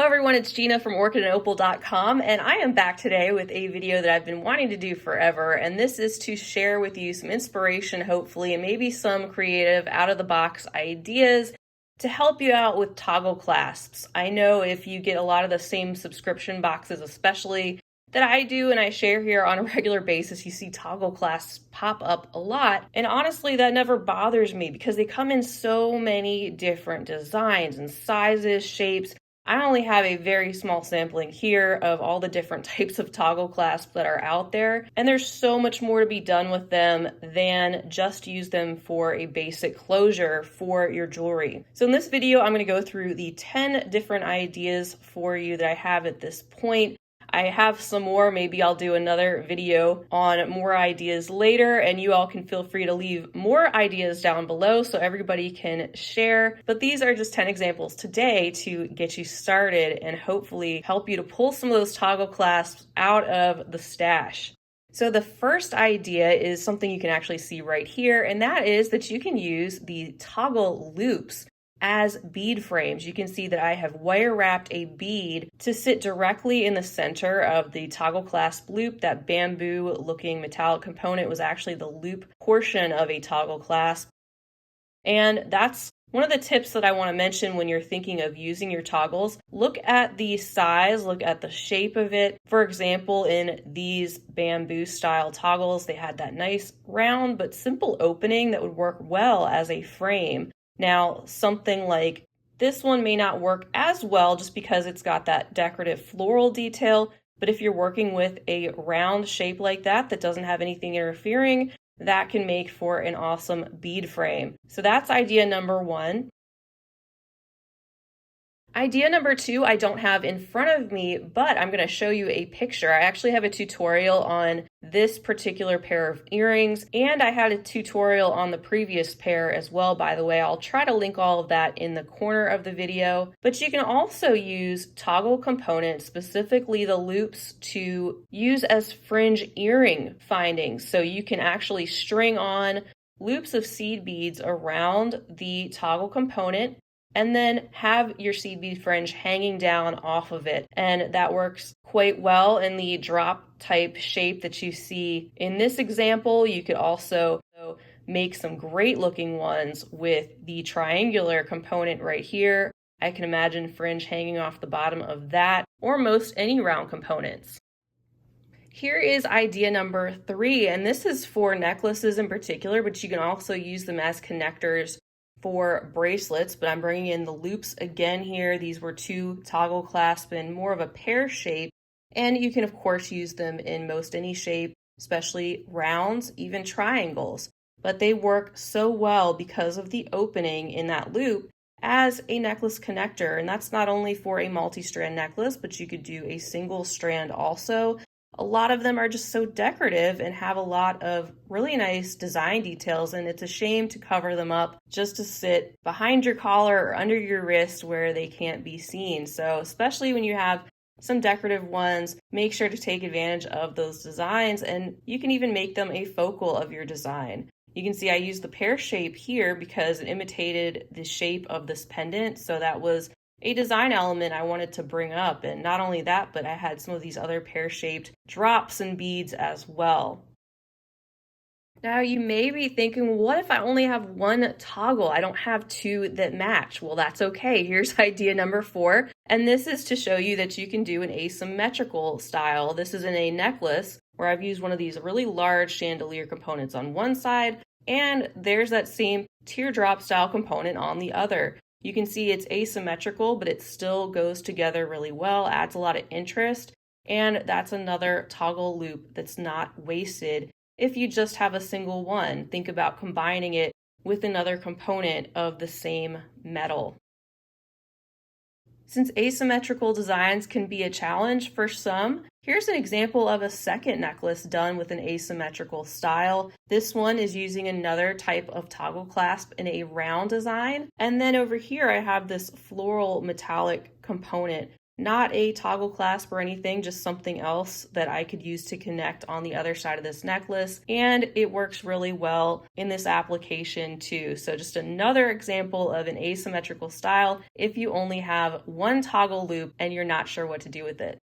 everyone, it's Gina from orchidandopal.com, and I am back today with a video that I've been wanting to do forever, and this is to share with you some inspiration, hopefully, and maybe some creative out-of-the-box ideas to help you out with toggle clasps. I know if you get a lot of the same subscription boxes, especially that I do and I share here on a regular basis, you see toggle clasps pop up a lot. And honestly, that never bothers me because they come in so many different designs and sizes, shapes. I only have a very small sampling here of all the different types of toggle clasps that are out there. And there's so much more to be done with them than just use them for a basic closure for your jewelry. So in this video, I'm going to go through the 10 different ideas for you that I have at this point. I have some more. Maybe I'll do another video on more ideas later, and you all can feel free to leave more ideas down below so everybody can share. But these are just 10 examples today to get you started and hopefully help you to pull some of those toggle clasps out of the stash. So the first idea is something you can actually see right here, and that is that you can use the toggle loops as bead frames. You can see that I have wire wrapped a bead to sit directly in the center of the toggle clasp loop. That bamboo looking metallic component was actually the loop portion of a toggle clasp. And that's one of the tips that I want to mention when you're thinking of using your toggles. Look at the size, look at the shape of it. For example, in these bamboo style toggles, they had that nice round but simple opening that would work well as a frame. Now, something like this one may not work as well just because it's got that decorative floral detail, but if you're working with a round shape like that that doesn't have anything interfering, that can make for an awesome bead frame. So that's idea number one. Idea number two, I don't have in front of me, but I'm going to show you a picture. I actually have a tutorial on this particular pair of earrings, and I had a tutorial on the previous pair as well, by the way. I'll try to link all of that in the corner of the video, but you can also use toggle components, specifically the loops, to use as fringe earring findings. So you can actually string on loops of seed beads around the toggle component and then have your seed bead fringe hanging down off of it. And that works quite well in the drop type shape that you see in this example. You could also make some great looking ones with the triangular component right here. I can imagine fringe hanging off the bottom of that, or most any round components. Here is idea number three, and this is for necklaces in particular, but you can also use them as connectors for bracelets, but I'm bringing in the loops again here. These were two toggle clasp in more of a pear shape, and you can of course use them in most any shape, especially rounds, even triangles. But they work so well because of the opening in that loop as a necklace connector, and that's not only for a multi-strand necklace, but you could do a single strand also. A lot of them are just so decorative and have a lot of really nice design details, and it's a shame to cover them up just to sit behind your collar or under your wrist where they can't be seen. So especially when you have some decorative ones, make sure to take advantage of those designs, and you can even make them a focal of your design. You can see I used the pear shape here because it imitated the shape of this pendant, so that was a design element I wanted to bring up. And not only that, but I had some of these other pear-shaped drops and beads as well. Now you may be thinking, what if I only have one toggle? I don't have two that match. Well, that's okay. Here's idea number four. And this is to show you that you can do an asymmetrical style. This is in a necklace where I've used one of these really large chandelier components on one side, and there's that same teardrop style component on the other. You can see it's asymmetrical, but it still goes together really well, adds a lot of interest, and that's another toggle loop that's not wasted if you just have a single one. Think about combining it with another component of the same metal. Since asymmetrical designs can be a challenge for some, here's an example of a second necklace done with an asymmetrical style. This one is using another type of toggle clasp in a round design. And then over here I have this floral metallic component Not a toggle clasp or anything, just something else that I could use to connect on the other side of this necklace. And it works really well in this application too. So just another example of an asymmetrical style if you only have one toggle loop and you're not sure what to do with it.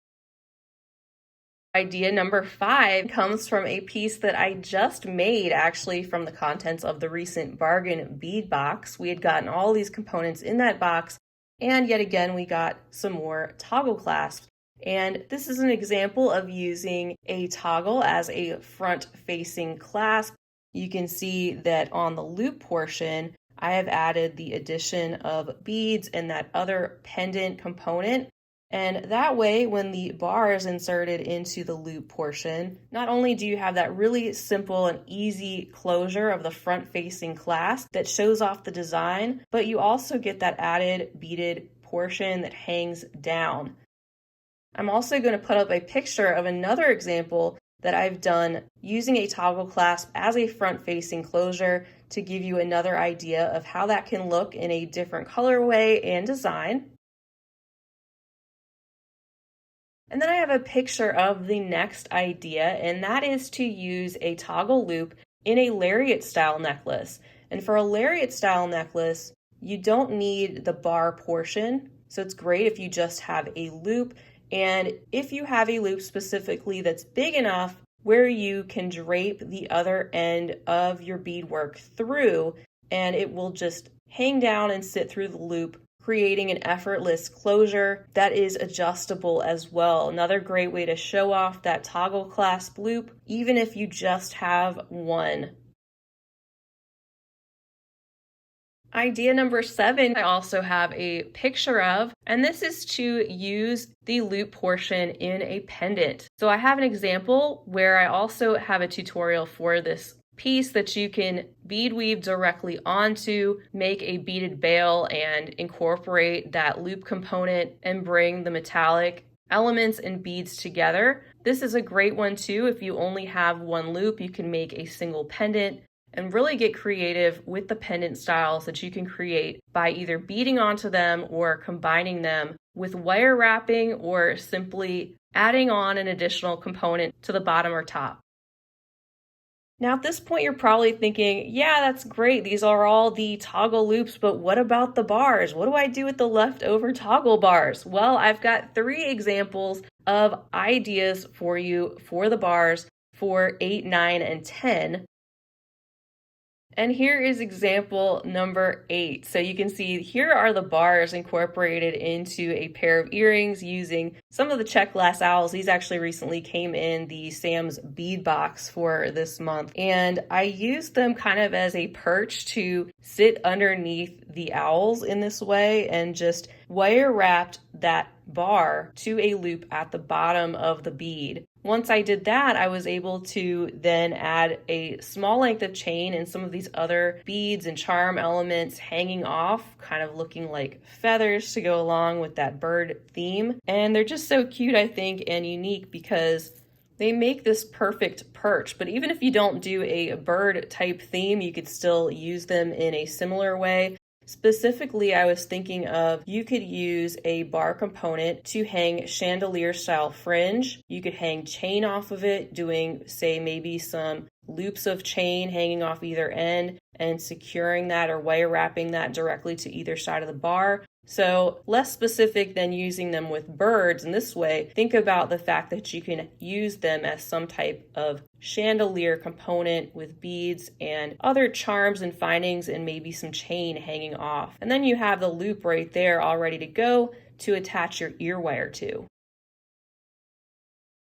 Idea number 5 comes from a piece that I just made actually from the contents of the recent bargain bead box. We had gotten all these components in that box, and yet again we got some more toggle clasps. And this is an example of using a toggle as a front-facing clasp. You can see that on the loop portion, I have added the addition of beads and that other pendant component. And that way, when the bar is inserted into the loop portion, not only do you have that really simple and easy closure of the front-facing clasp that shows off the design, but you also get that added beaded portion that hangs down. I'm also going to put up a picture of another example that I've done using a toggle clasp as a front-facing closure to give you another idea of how that can look in a different colorway and design. And then I have a picture of the next idea, and that is to use a toggle loop in a Lariat style necklace. And for a Lariat style necklace, you don't need the bar portion, so it's great if you just have a loop. And if you have a loop specifically that's big enough where you can drape the other end of your beadwork through, and it will just hang down and sit through the loop, creating an effortless closure that is adjustable as well. Another great way to show off that toggle clasp loop, even if you just have one. Idea number 7, I also have a picture of, and this is to use the loop portion in a pendant. So I have an example where I also have a tutorial for this piece that you can bead weave directly onto, make a beaded bail and incorporate that loop component and bring the metallic elements and beads together. This is a great one too. If you only have one loop, you can make a single pendant and really get creative with the pendant styles that you can create by either beading onto them or combining them with wire wrapping or simply adding on an additional component to the bottom or top. Now at this point, you're probably thinking, yeah, that's great. These are all the toggle loops, but what about the bars? What do I do with the leftover toggle bars? Well, I've got 3 examples of ideas for you for the bars for 8, 9, and 10. And here is example number 8. So you can see here are the bars incorporated into a pair of earrings using some of the check glass owls. These actually recently came in the Sam's bead box for this month. And I used them kind of as a perch to sit underneath the owls in this way and just wire wrapped that bar to a loop at the bottom of the bead. Once I did that, I was able to then add a small length of chain and some of these other beads and charm elements hanging off, kind of looking like feathers to go along with that bird theme. And they're just so cute, I think, and unique because they make this perfect perch. But even if you don't do a bird type theme, you could still use them in a similar way. Specifically, I was thinking of you could use a bar component to hang chandelier style fringe. You could hang chain off of it, doing, say, maybe some loops of chain hanging off either end and securing that or wire wrapping that directly to either side of the bar. So less specific than using them with birds in this way. Think about the fact that you can use them as some type of chandelier component with beads and other charms and findings and maybe some chain hanging off. And then you have the loop right there all ready to go to attach your ear wire to.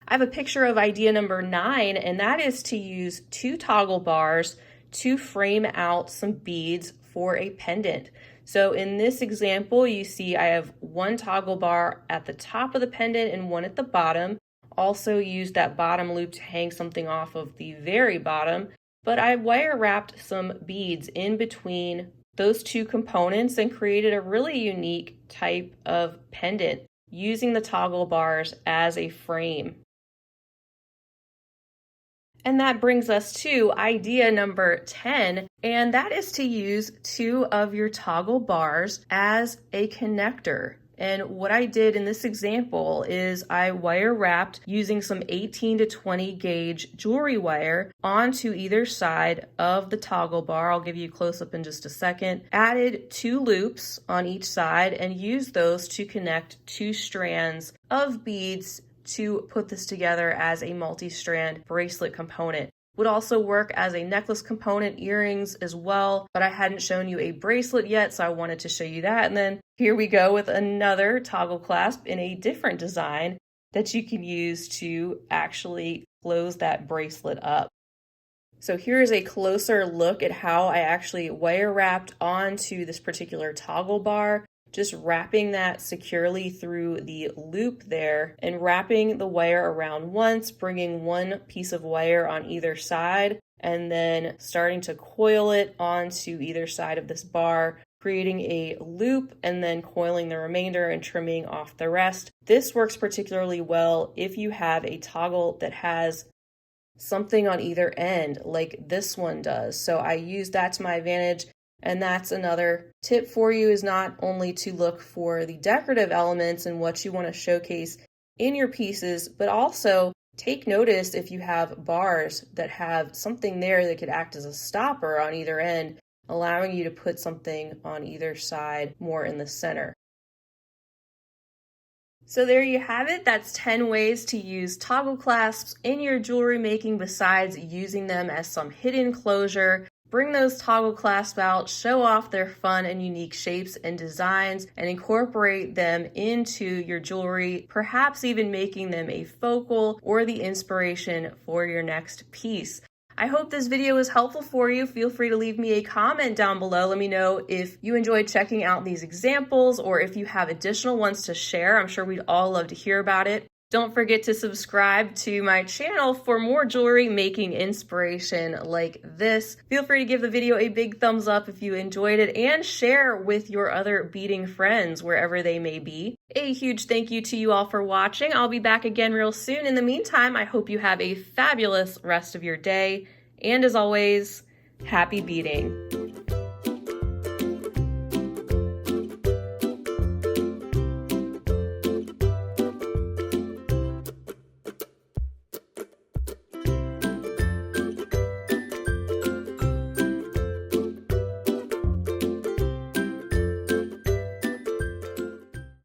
I have a picture of idea number 9, and that is to use 2 toggle bars to frame out some beads for a pendant. So in this example, you see I have 1 toggle bar at the top of the pendant and 1 at the bottom. Also used that bottom loop to hang something off of the very bottom, but I wire wrapped some beads in between those 2 components and created a really unique type of pendant using the toggle bars as a frame. And that brings us to idea number 10, and that is to use 2 of your toggle bars as a connector. And what I did in this example is I wire wrapped using some 18 to 20 gauge jewelry wire onto either side of the toggle bar. I'll give you a close up in just a second. Added 2 loops on each side and used those to connect 2 strands of beads to put this together as a multi-strand bracelet component. Would also work as a necklace component, earrings as well, but I hadn't shown you a bracelet yet, so I wanted to show you that. And then here we go with another toggle clasp in a different design that you can use to actually close that bracelet up. So here is a closer look at how I actually wire wrapped onto this particular toggle bar. Just wrapping that securely through the loop there and wrapping the wire around once, bringing one piece of wire on either side, and then starting to coil it onto either side of this bar, creating a loop and then coiling the remainder and trimming off the rest. This works particularly well if you have a toggle that has something on either end like this one does. So I use that to my advantage. And that's another tip for you, is not only to look for the decorative elements and what you want to showcase in your pieces, but also take notice if you have bars that have something there that could act as a stopper on either end, allowing you to put something on either side more in the center. So there you have it. That's 10 ways to use toggle clasps in your jewelry making besides using them as some hidden closure. Bring those toggle clasps out, show off their fun and unique shapes and designs, and incorporate them into your jewelry, perhaps even making them a focal or the inspiration for your next piece. I hope this video was helpful for you. Feel free to leave me a comment down below. Let me know if you enjoyed checking out these examples or if you have additional ones to share. I'm sure we'd all love to hear about it. Don't forget to subscribe to my channel for more jewelry making inspiration like this. Feel free to give the video a big thumbs up if you enjoyed it and share with your other beading friends wherever they may be. A huge thank you to you all for watching. I'll be back again real soon. In the meantime, I hope you have a fabulous rest of your day. And as always, happy beading.